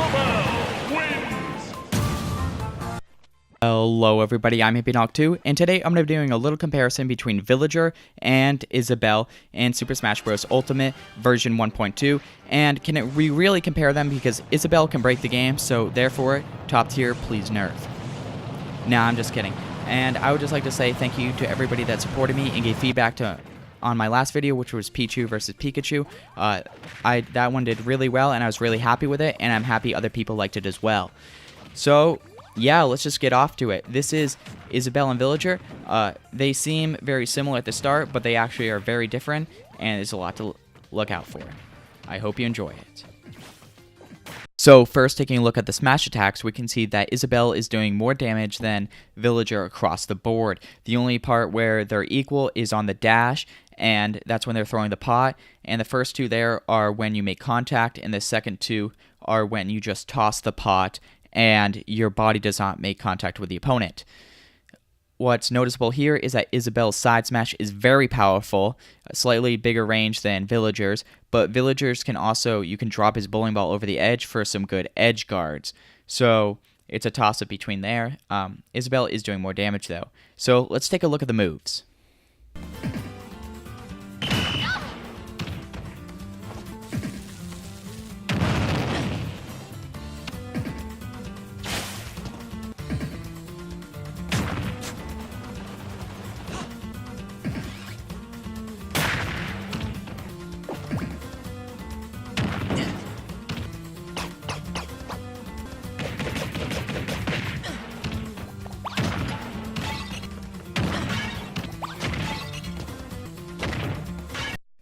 Isabelle wins! Hello everybody, I'm HippieNog2, and today I'm going to be doing a little comparison between Villager and Isabelle in Super Smash Bros. Ultimate version 1.2, and we really compare them because Isabelle can break the game, so therefore, top tier, please nerf. Nah, I'm just kidding. And I would just like to say thank you to everybody that supported me and gave feedback on my last video, which was Pichu versus Pikachu. That one did really well, and I was really happy with it, and I'm happy other people liked it as well. So, yeah, let's just get off to it. This is Isabelle and Villager. They seem very similar at the start, but they actually are very different, and there's a lot to look out for. I hope you enjoy it. So first, taking a look at the smash attacks, we can see that Isabelle is doing more damage than Villager across the board. The only part where they're equal is on the dash, and that's when they're throwing the pot. And the first two there are when you make contact, and the second two are when you just toss the pot and your body does not make contact with the opponent. What's noticeable here is that Isabelle's side smash is very powerful, a slightly bigger range than Villager's, but Villager's you can drop his bowling ball over the edge for some good edge guards. So it's a toss-up between there. Isabelle is doing more damage though. So let's take a look at the moves.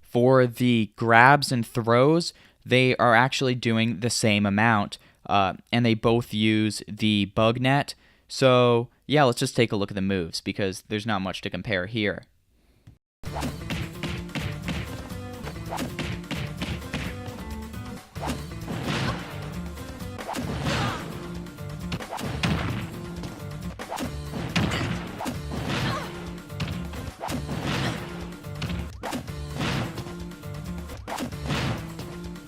For the grabs and throws, they are actually doing the same amount, and they both use the bug net. So yeah, let's just take a look at the moves because there's not much to compare here.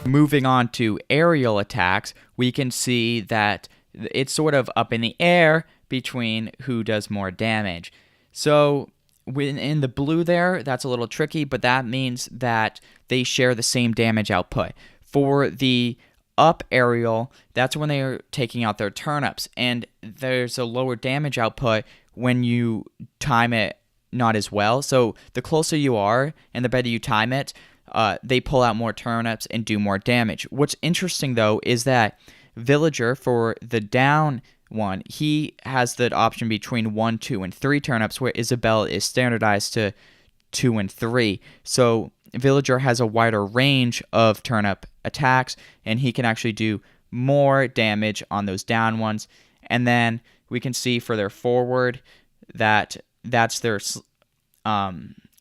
Moving on to aerial attacks, we can see that it's sort of up in the air between who does more damage. So in the blue there, that's a little tricky, but that means that they share the same damage output. For the up aerial, that's when they are taking out their turnips, and there's a lower damage output when you time it not as well. So the closer you are and the better you time it, they pull out more turnips and do more damage. What's interesting, though, is that Villager, for the down one, he has the option between 1, 2, and 3 turnips, where Isabelle is standardized to 2 and 3. So Villager has a wider range of turnip attacks, and he can actually do more damage on those down ones. And then we can see for their forward that that's their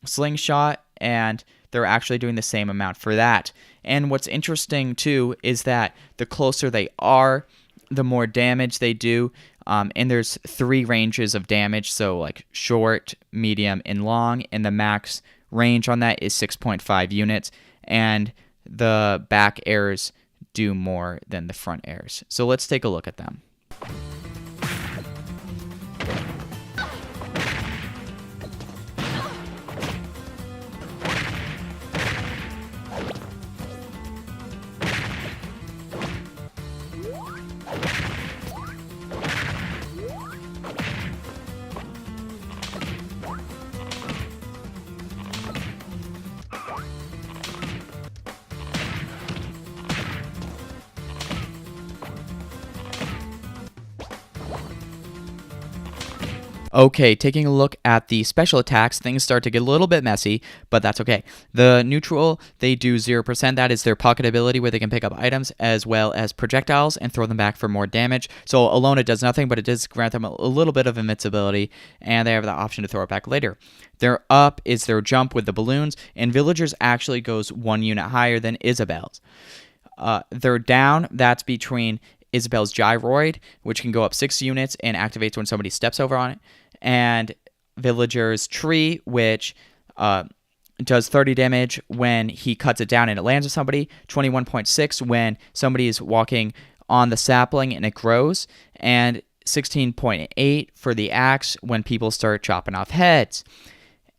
slingshot, and they're actually doing the same amount for that. And what's interesting, too, is that the closer they are, the more damage they do. And there's 3 ranges of damage, so like short, medium, and long. And the max range on that is 6.5 units. And the back airs do more than the front airs. So let's take a look at them. Okay, taking a look at the special attacks, things start to get a little bit messy, but that's okay. The neutral, they do 0%. That is their pocket ability where they can pick up items as well as projectiles and throw them back for more damage. So alone it does nothing, but it does grant them a little bit of invincibility, and they have the option to throw it back later. Their up is their jump with the balloons, and Villagers actually goes 1 unit higher than Isabelle's. Their down, that's between Isabelle's Gyroid, which can go up 6 units and activates when somebody steps over on it, and Villager's Tree, which does 30 damage when he cuts it down and it lands on somebody, 21.6 when somebody is walking on the sapling and it grows, and 16.8 for the axe when people start chopping off heads.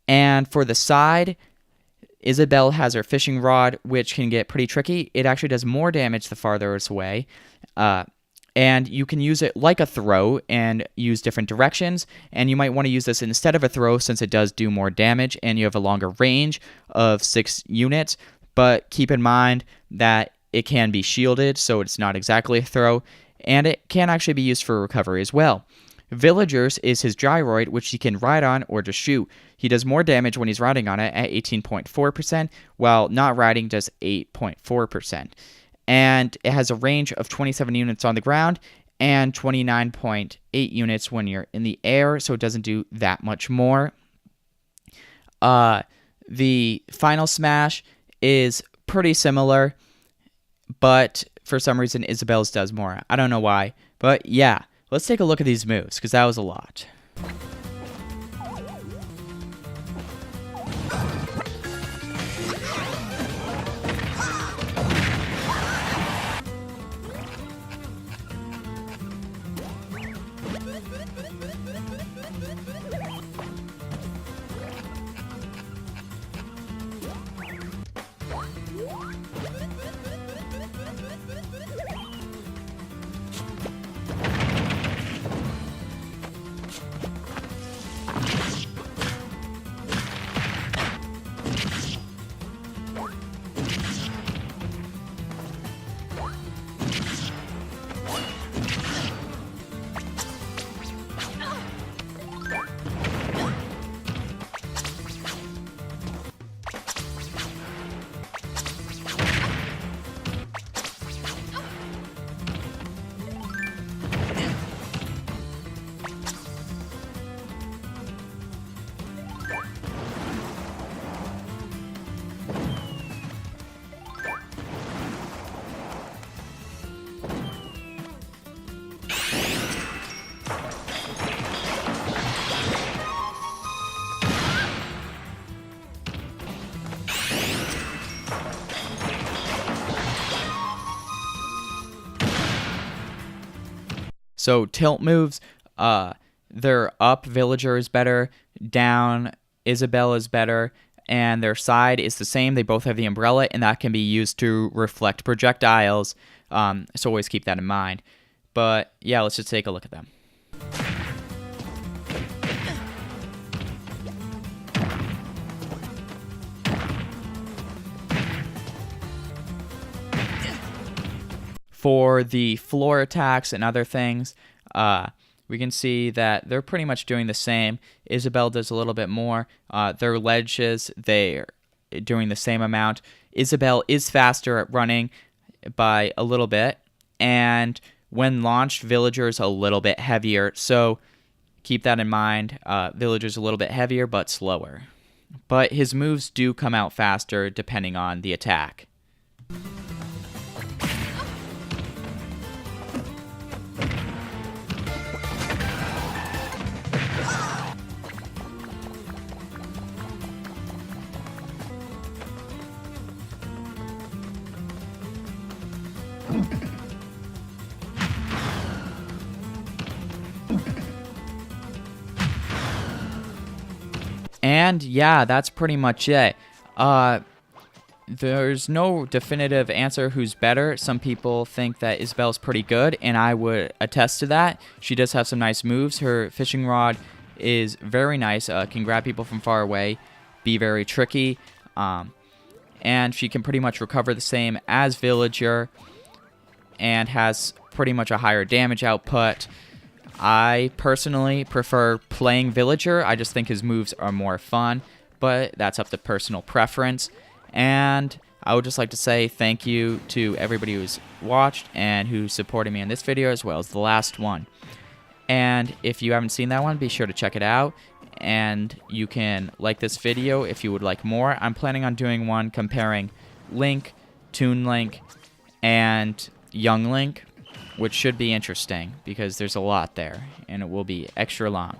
And for the side, Isabelle has her fishing rod, which can get pretty tricky. It actually does more damage the farther it's away. And you can use it like a throw and use different directions. And you might want to use this instead of a throw since it does do more damage and you have a longer range of 6 units. But keep in mind that it can be shielded, so it's not exactly a throw. And it can actually be used for recovery as well. Villagers is his gyroid, which he can ride on or just shoot. He does more damage when he's riding on it at 18.4%, while not riding does 8.4%. And it has a range of 27 units on the ground and 29.8 units when you're in the air, so it doesn't do that much more. The final smash is pretty similar, but for some reason Isabelle's does more. I don't know why, but yeah, let's take a look at these moves, because that was a lot. So tilt moves, their up Villager is better, down Isabelle is better, and their side is the same. They both have the umbrella, and that can be used to reflect projectiles, so always keep that in mind. But yeah, let's just take a look at them. For the floor attacks and other things, we can see that they're pretty much doing the same. Isabelle does a little bit more. Their ledges, they're doing the same amount. Isabelle is faster at running by a little bit, and when launched, Villager's a little bit heavier, so keep that in mind. Villager's a little bit heavier, but slower. But his moves do come out faster depending on the attack. And yeah, that's pretty much it. There's no definitive answer who's better. Some people think that Isabelle's pretty good, and I would attest to that. She does have some nice moves. Her fishing rod is very nice, can grab people from far away, be very tricky, and she can pretty much recover the same as Villager, and has pretty much a higher damage output. I personally prefer playing Villager. I just think his moves are more fun, but that's up to personal preference. And I would just like to say thank you to everybody who's watched and who supported me in this video as well as the last one. And if you haven't seen that one, be sure to check it out. And you can like this video if you would like more. I'm planning on doing one comparing Link, Toon Link, and Young Link, which should be interesting because there's a lot there and it will be extra long.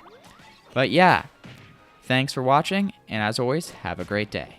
But yeah, thanks for watching, and as always, have a great day.